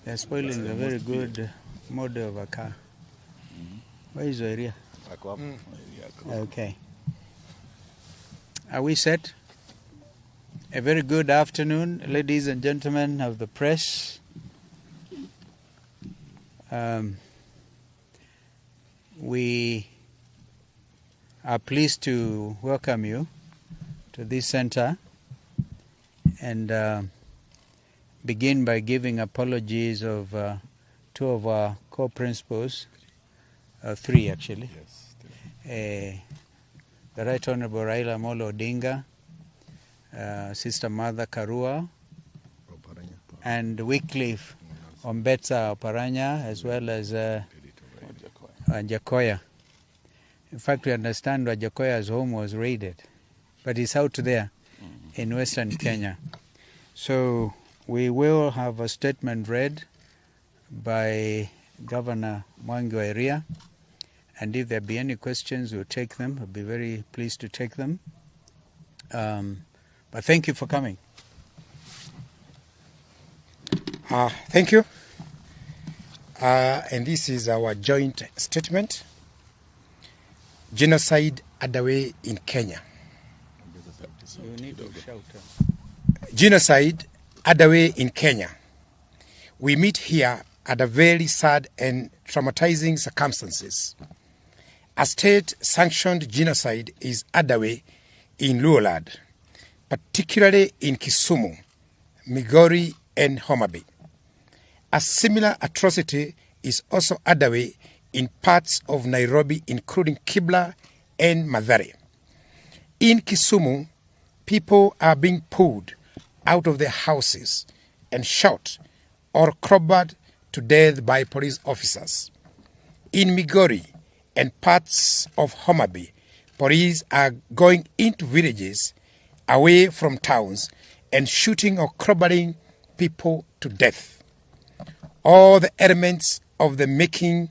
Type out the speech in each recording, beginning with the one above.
They're spoiling a very good model of a car. Where is the area? Okay. Are we set? A very good afternoon, ladies and gentlemen of the press. We are pleased to welcome you to this center and begin by giving apologies of two of our co-principals, three actually. The Right Honorable Raila Amolo Odinga, Sister Martha Karua, and Wycliffe Ombetsa Oparanya, as well as Jakoya. In fact, we understand Jakoya's home was raided, but he's out there in Western Kenya. So we will have a statement read by Governor Mwangi wa Iria, and if there be any questions, we'll take them. We'll be very pleased to take them. But thank you for coming. Thank you. And this is our joint statement. Genocide underway in Kenya. You need to shout. Genocide underway in Kenya. We meet here under very sad and traumatizing circumstances. A state-sanctioned genocide is underway in Luolad, particularly in Kisumu, Migori, and Homa Bay. A similar atrocity is also underway in parts of Nairobi, including Kibra and Mathare. In Kisumu, people are being pulled out of their houses and shot or crowbarred to death by police officers. In Migori and parts of Homa Bay, police are going into villages away from towns and shooting or crowbarring people to death. All the elements of the making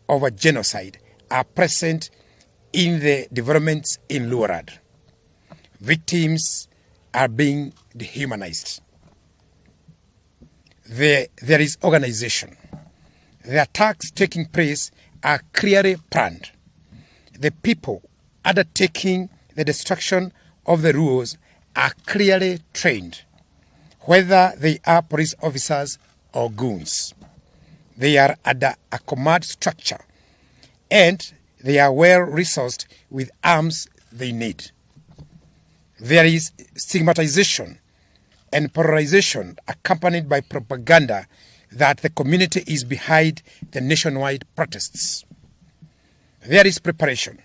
of a genocide are present in the developments in Luorad. Victims are being dehumanized. There is organization. The attacks taking place are clearly planned. The people undertaking the destruction of the rules are clearly trained, whether they are police officers or goons. They are under a command structure and they are well resourced with arms they need. There is stigmatization and polarization accompanied by propaganda that the community is behind the nationwide protests. There is preparation,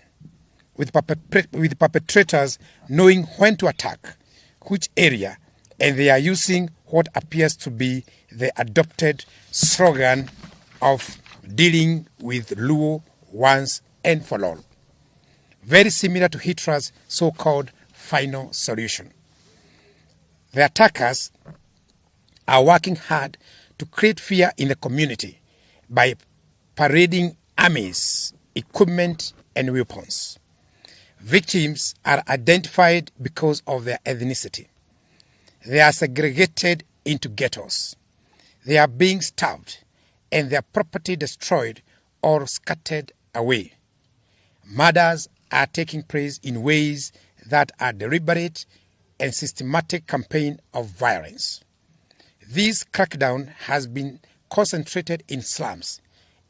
with perpetrators knowing when to attack, which area, and they are using what appears to be the adopted slogan of dealing with Luo once and for all. Very similar to Hitler's so-called final solution. The attackers are working hard to create fear in the community by parading armies, equipment, and weapons. Victims are identified because of their ethnicity. They are segregated into ghettos. They are being starved and their property destroyed or scattered away. Murders are taking place in ways that are deliberate and systematic campaign of violence. This crackdown has been concentrated in slums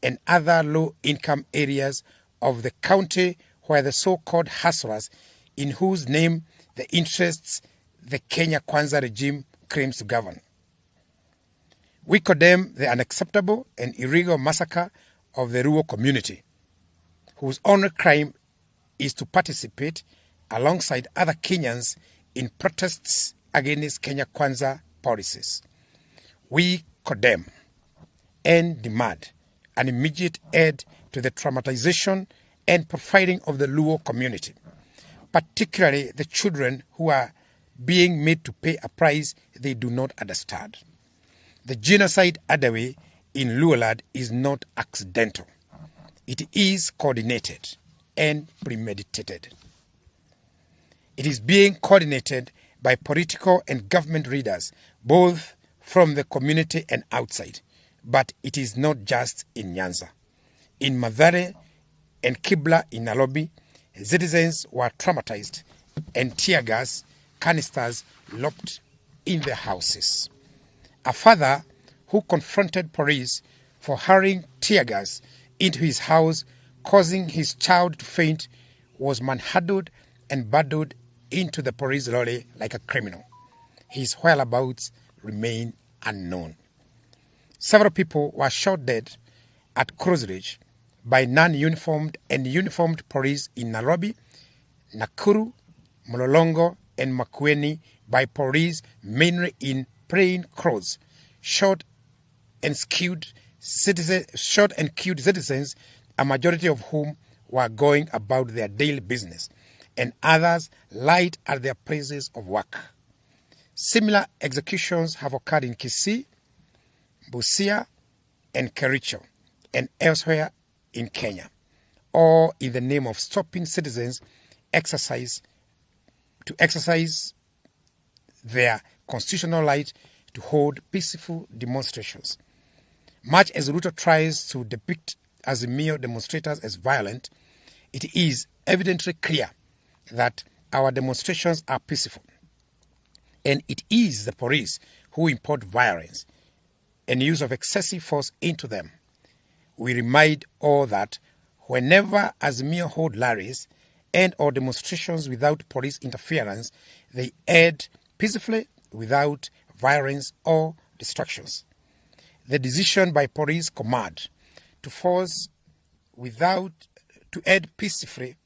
and other low-income areas of the county where the so-called hustlers, in whose name the interests the Kenya Kwanza regime claims to govern. We condemn the unacceptable and illegal massacre of the Luo community, whose only crime is to participate alongside other Kenyans in protests against Kenya Kwanza policies. We condemn and demand an immediate end to the traumatization and profiling of the Luo community, particularly the children who are being made to pay a price they do not understand. The genocide underway in Luolad is not accidental. It is coordinated and premeditated. It is being coordinated by political and government leaders, both from the community and outside. But it is not just in Nyanza. In Mathare and Kibla in Nairobi, citizens were traumatized and tear gas canisters locked in their houses. A father who confronted police for hurling tear gas into his house, causing his child to faint, was manhandled and bundled into the police lorry like a criminal. His whereabouts remain unknown. Several people were shot dead at Cross Ridge by non-uniformed and uniformed police in Nairobi, Nakuru, Mlolongo, and Makueni by police mainly in plain clothes, shot and killed citizens, a majority of whom were going about their daily business, and others lied at their places of work. Similar executions have occurred in Kisii, Busia, and Kericho, and elsewhere in Kenya, all in the name of stopping citizens to exercise their constitutional right to hold peaceful demonstrations. Much as Ruto tries to depict Azimio demonstrators as violent, it is evidently clear that our demonstrations are peaceful. And it is the police who import violence and use of excessive force into them. We remind all that whenever Azimio hold rallies and or demonstrations without police interference, they end peacefully without violence or distractions. The decision by police command to end peacefully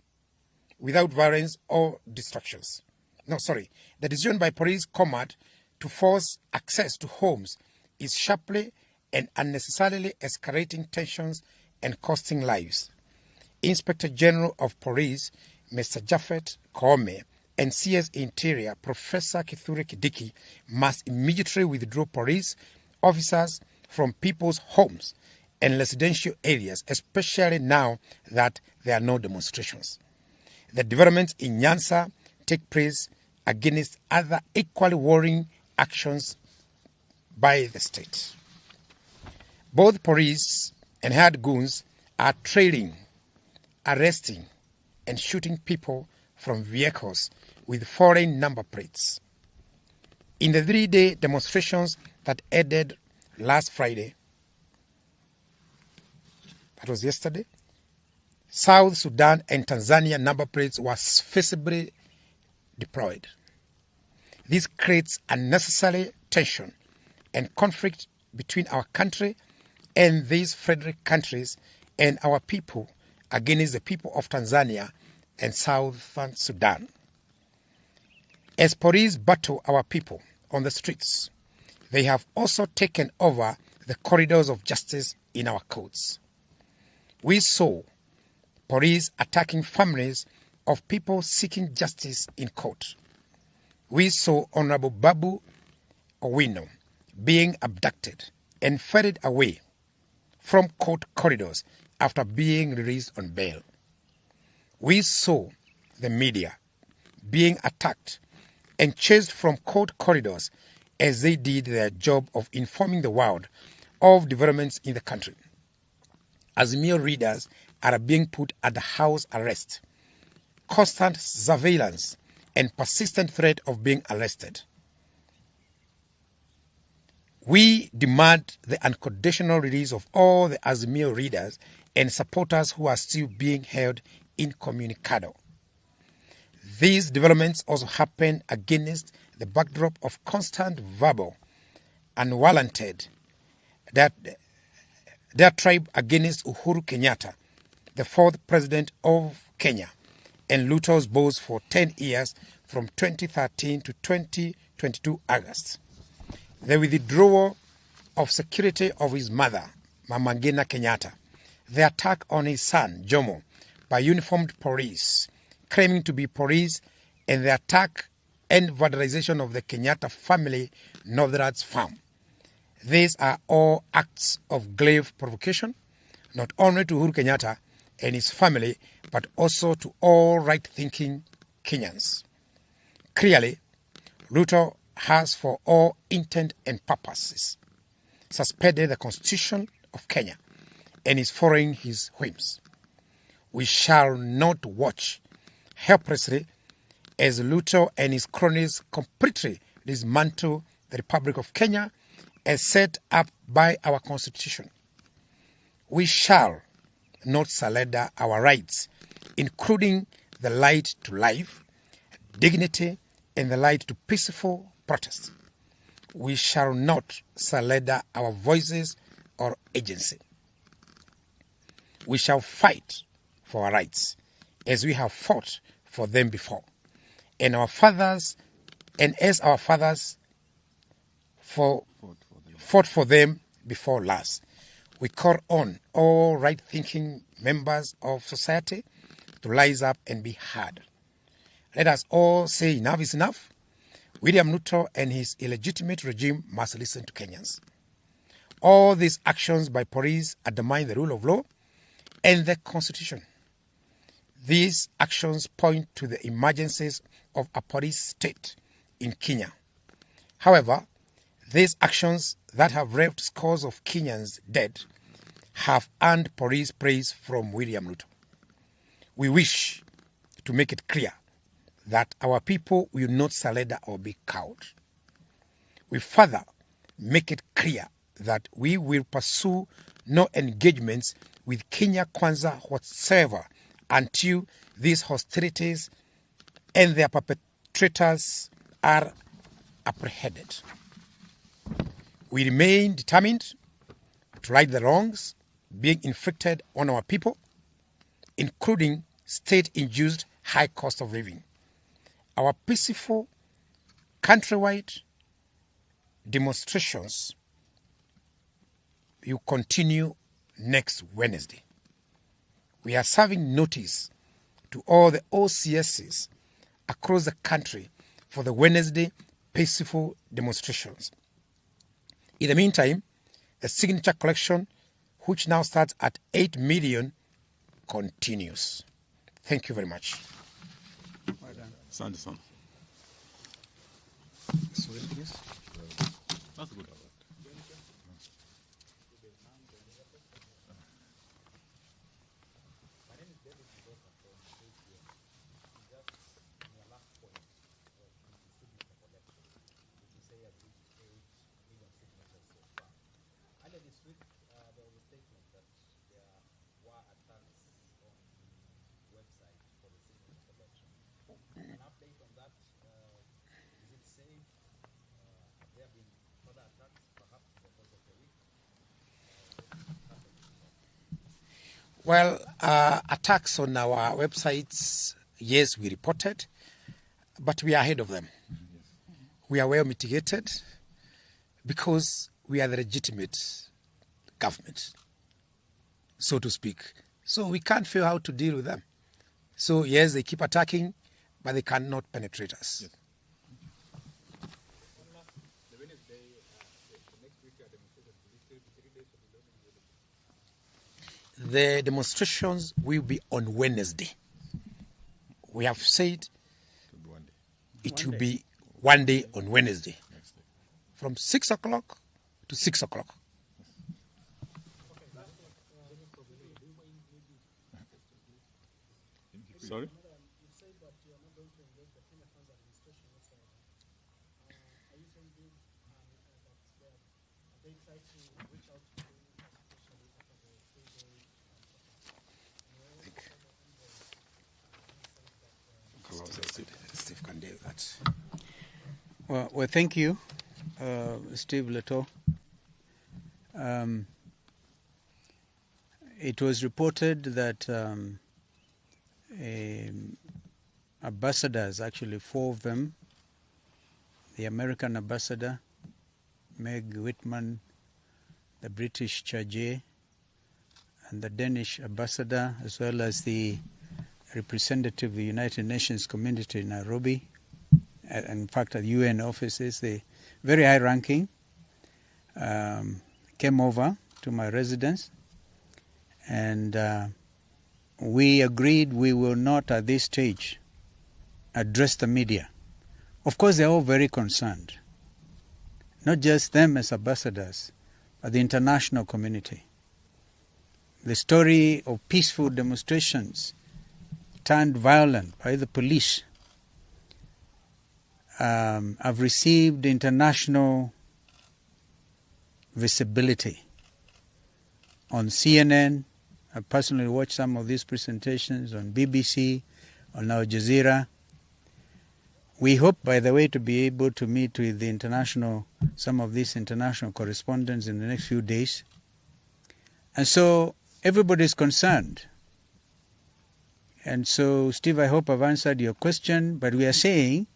without violence or distractions. The decision by police command to force access to homes is sharply and unnecessarily escalating tensions and costing lives. Inspector General of Police, Mr. Japhet Koome, and CS Interior, Professor Kithure Kindiki, must immediately withdraw police officers from people's homes and residential areas, especially now that there are no demonstrations. The developments in Nyanza take place against other equally worrying actions by the state. Both police and hired goons are trailing, arresting, and shooting people from vehicles with foreign number plates. In the 3-day demonstrations that ended last Friday, that was yesterday, South Sudan and Tanzania number plates were visibly deployed. This creates unnecessary tension and conflict between our country and these federal countries and our people against the people of Tanzania and Southern Sudan. As police battle our people on the streets, they have also taken over the corridors of justice in our courts. We saw police attacking families of people seeking justice in court. We saw Honorable Babu Owino being abducted and ferried away from court corridors after being released on bail. We saw the media being attacked and chased from court corridors as they did their job of informing the world of developments in the country. Azimio readers are being put under house arrest, constant surveillance, and persistent threat of being arrested. We demand the unconditional release of all the Azimio readers and supporters who are still being held incommunicado. These developments also happen against the backdrop of constant verbal, unwarranted diatribe against Uhuru Kenyatta, the fourth president of Kenya, and Ruto's boss for 10 years from 2013 to 2022 August. The withdrawal of security of his mother, Mama Ngina Kenyatta, the attack on his son, Jomo, by uniformed police, claiming to be police, and the attack and vandalization of the Kenyatta family Northern's farm. These are all acts of grave provocation, not only to Uhuru Kenyatta and his family, but also to all right-thinking Kenyans. Clearly, Ruto has for all intent and purposes suspended the Constitution of Kenya and is following his whims. We shall not watch helplessly as Ruto and his cronies completely dismantle the Republic of Kenya as set up by our Constitution. We shall not surrender our rights, including the right to life, dignity, and the right to peaceful protest. We shall not surrender our voices or agency. We shall fight for our rights as we have fought for them before, and as our fathers fought for them before last. We call on all right-thinking members of society to rise up and be heard. Let us all say enough is enough. William Ruto and his illegitimate regime must listen to Kenyans. All these actions by police undermine the rule of law and the Constitution. These actions point to the emergencies of a police state in Kenya. However, these actions that have left scores of Kenyans dead have earned police praise from William Ruto. We wish to make it clear that our people will not surrender or be cowed. We further make it clear that we will pursue no engagements with Kenya Kwanza whatsoever until these hostilities and their perpetrators are apprehended. We remain determined to right the wrongs being inflicted on our people, including state-induced high cost of living. Our peaceful countrywide demonstrations will continue next Wednesday. We are serving notice to all the OCSs across the country for the Wednesday peaceful demonstrations. In the meantime, the signature collection, which now starts at 8 million, continues. Thank you very much. Well done. Sanderson. That's good. Well, attacks on our websites, yes, we reported, but we are ahead of them. We are well mitigated because we are the legitimate government, so to speak. So we can't figure out how to deal with them. So yes, they keep attacking, but they cannot penetrate us. Yes. The demonstrations will be on Wednesday. We have said it will be one day on Wednesday, from 6 o'clock to 6 o'clock. Sorry? Steve can do that. Well, thank you, Steve Leto. It was reported that ambassadors, actually 4 of them, the American ambassador, Meg Whitman, the British Chargé, and the Danish ambassador, as well as the representative of the United Nations community in Nairobi, in fact at UN offices, the very high ranking, came over to my residence, and we agreed we will not at this stage address the media. Of course, they're all very concerned. not just them as ambassadors, but the international community. The story of peaceful demonstrations turned violent by the police have received international visibility. On CNN, I personally watched some of these presentations, on BBC, on Al Jazeera. We hope, by the way, to be able to meet with some of these international correspondents in the next few days. And so everybody is concerned. And so, Steve, I hope I've answered your question, but we are saying,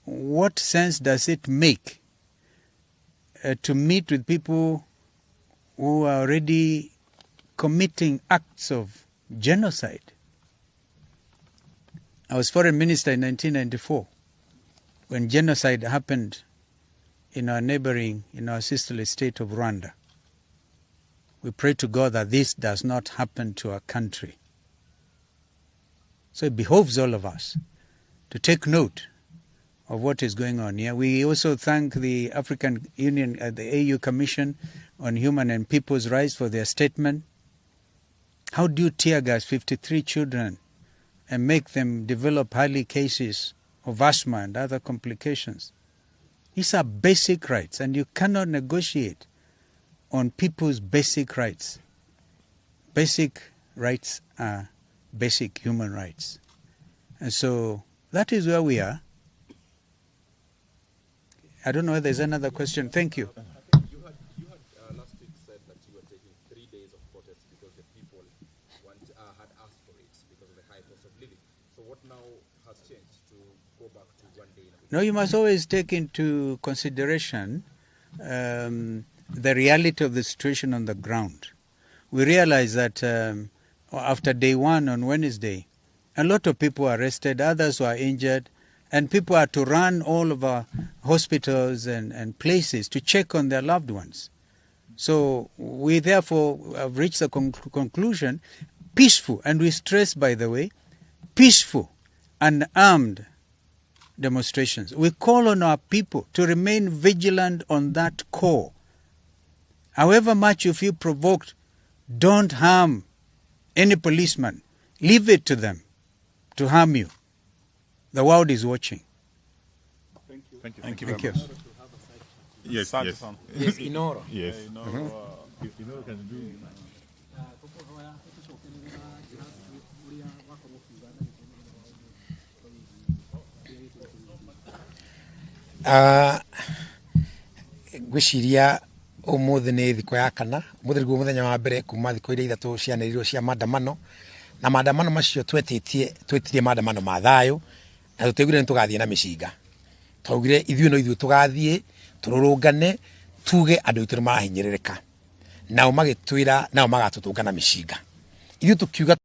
what sense does it make to meet with people who are already committing acts of genocide? I was foreign minister in 1994 when genocide happened in our sisterly state of Rwanda. We pray to God that this does not happen to our country. So it behoves all of us to take note of what is going on here. We also thank the African Union, the AU Commission on Human and People's Rights for their statement. How do you tear gas 53 children and make them develop highly cases of asthma and other complications? These are basic rights, and you cannot negotiate on people's basic rights. Basic rights are basic human rights. And so that is where we are. I don't know if there's another question. Thank you. You had last week said that you were taking 3 days of protest because the people had asked for it because of the high cost of living. So what now has changed to go back to 1 day? No, you must always take into consideration the reality of the situation on the ground. We realize that after day one on Wednesday, a lot of people were arrested, others were injured, and people had to run all of our hospitals and places to check on their loved ones. So we therefore have reached the conclusion, peaceful, and we stress, by the way, peaceful and armed demonstrations. We call on our people to remain vigilant on that core. However much you feel provoked, don't harm any policeman. Leave it to them to harm you. The world is watching. Thank you. Thank you. Thank you. Yes, yes. Yes, Inoro. Yes. Inoro can do. Gwiciria umuthi ni thiko ya kana muthi guo muthenya wa mbere kuma thiko iria ithatu cianĩrĩirwo cia maandamano na maandamano macio twetirie maandamano ma thayo na tutegwire nitugathie na mĩcinga twaugire ithuĩ no ithuĩ tugathie tururungane tuge andũ itũ marahinyĩrĩrĩka nao magĩtwĩra nao magatutunga na mĩcinga ithuĩ tukiuga